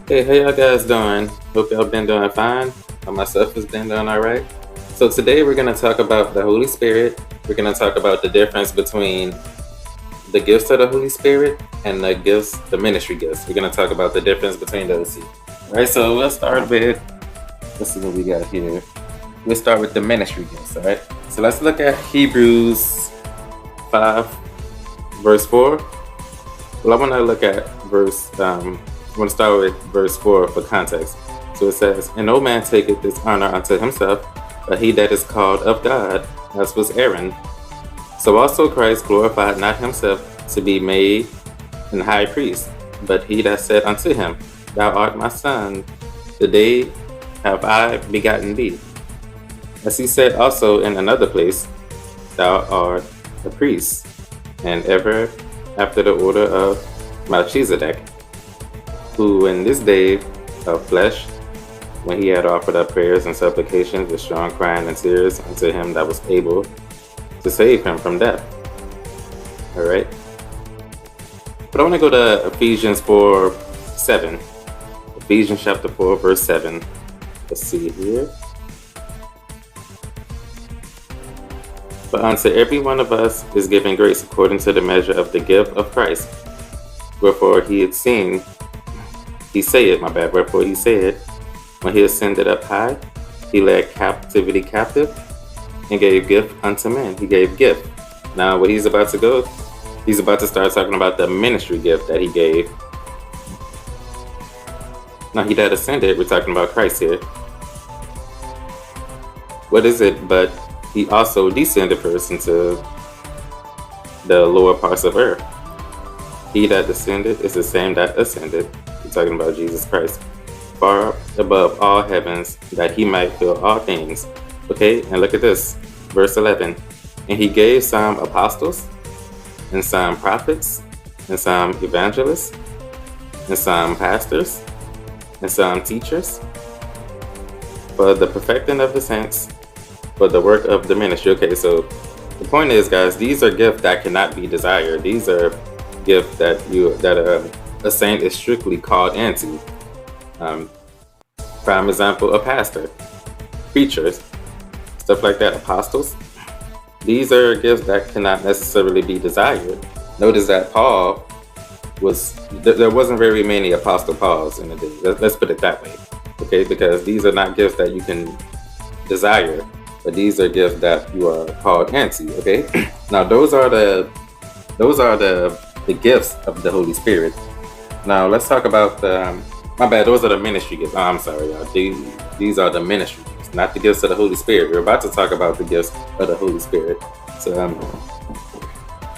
Hey, how y'all guys doing? Hope y'all been doing fine. Myself has been doing all right. So today we're gonna talk about the Holy Spirit. We're gonna talk about the difference between the gifts of the Holy Spirit and the ministry gifts. We're gonna talk about the difference between those two. All right. So let's see what we got here. We'll start with the ministry gifts. All right. So let's look at Hebrews 5, verse 4. Well, I want to look at I want to start with verse 4 for context. So it says, "And no man taketh this honor unto himself, but he that is called of God, as was Aaron. So also Christ glorified not himself to be made an high priest, but he that said unto him, Thou art my son, today have I begotten thee. As he said also in another place, Thou art a priest, and ever after the order of Melchizedek, who in this day of flesh, when he had offered up prayers and supplications with strong crying and tears unto him that was able to save him from death." All right. But I want to go to Ephesians 4:7. Ephesians chapter 4, verse 7. Let's see here. "But unto every one of us is given grace according to the measure of the gift of Christ. Wherefore he said, when he ascended up high, he led captivity captive and gave gift unto men." He gave gift. Now, what he's about to start talking about the ministry gift that he gave. Now, he that ascended, we're talking about Christ here. What is it? But he also descended first into the lower parts of earth. He that descended is the same that ascended. We're talking about Jesus Christ. Far above all heavens, that he might fill all things. Okay, and look at this. Verse 11. "And he gave some apostles, and some prophets, and some evangelists, and some pastors, and some teachers, for the perfecting of the saints, for the work of the ministry." Okay, so the point is, guys, these are gifts that cannot be desired. These are gifts that a saint is strictly called into. Prime example, a pastor, preachers, stuff like that, apostles. These are gifts that cannot necessarily be desired. Notice that there wasn't very many Apostle Pauls in the day. Let's put it that way, okay? Because these are not gifts that you can desire, but these are gifts that you are called into, okay? Now, those are the gifts of the Holy Spirit. Now, let's talk about those are the ministry gifts. Oh, I'm sorry, y'all. These are the ministry gifts, not the gifts of the Holy Spirit. We're about to talk about the gifts of the Holy Spirit. So,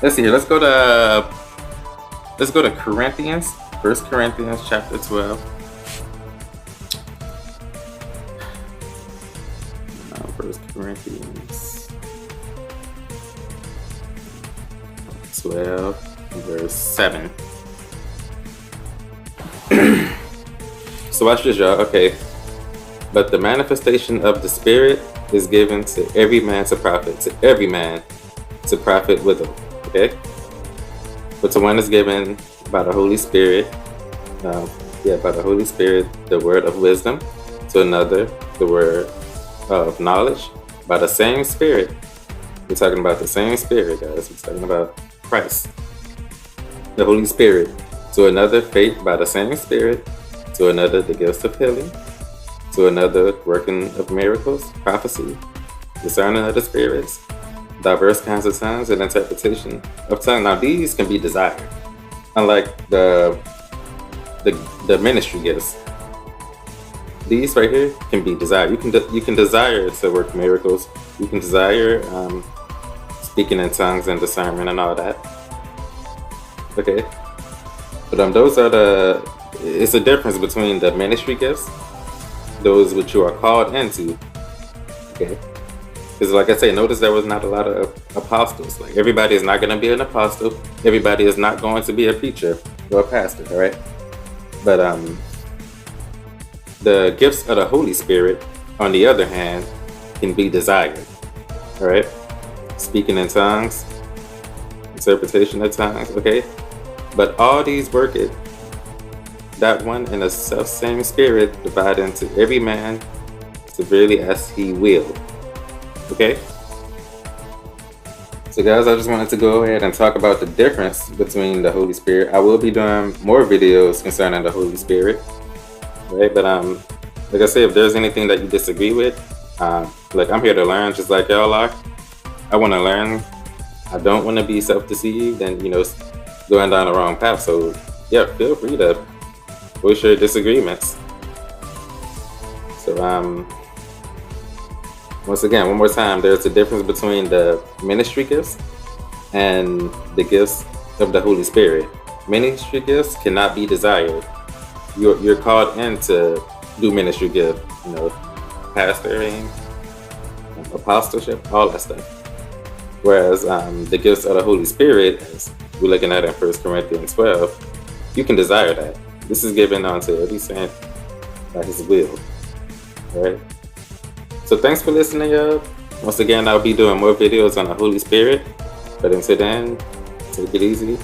let's see here. Let's go to Corinthians, 1 Corinthians chapter 12. 1 Corinthians 12, verse 7. So watch this, y'all. Okay. "But the manifestation of the Spirit is given to every man to profit, withal." Okay? But to one is given by the Holy Spirit, the word of wisdom, to another, the word of knowledge, by the same Spirit. We're talking about the same Spirit, guys. We're talking about Christ, the Holy Spirit. To another, faith by the same Spirit. To another, the gifts of healing. To another, working of miracles, prophecy, discerning of the spirits, diverse kinds of tongues, and interpretation of tongues. Now, these can be desired, unlike the ministry gifts. These right here can be desired. You can desire to work miracles. You can desire speaking in tongues and discernment and all that. Okay, but it's a difference between the ministry gifts, those which you are called into. Okay, because like I say, notice there was not a lot of apostles. Like, everybody is not going to be an apostle. Everybody is not going to be a preacher or a pastor. All right, but the gifts of the Holy Spirit, on the other hand, can be desired. All right, speaking in tongues, interpretation of tongues. Okay, but all these that one and the self same Spirit divide into every man severely as he will. Okay? So guys, I just wanted to go ahead and talk about the difference between the Holy Spirit. I will be doing more videos concerning the Holy Spirit, right? But like I said, if there's anything that you disagree with, like I'm here to learn, just like y'all are. I want to learn. I don't want to be self-deceived and going down the wrong path. So yeah, feel free to voice your disagreements. So once again, one more time, there's a difference between the ministry gifts and the gifts of the Holy Spirit. Ministry gifts cannot be desired. You're called in to do ministry gift, pastoring, apostleship, all that stuff. Whereas the gifts of the Holy Spirit, as we're looking at in 1 Corinthians 12, you can desire that. This is given unto every saint by his will. All right? So thanks for listening, y'all. Once again, I'll be doing more videos on the Holy Spirit. But until then, take it easy.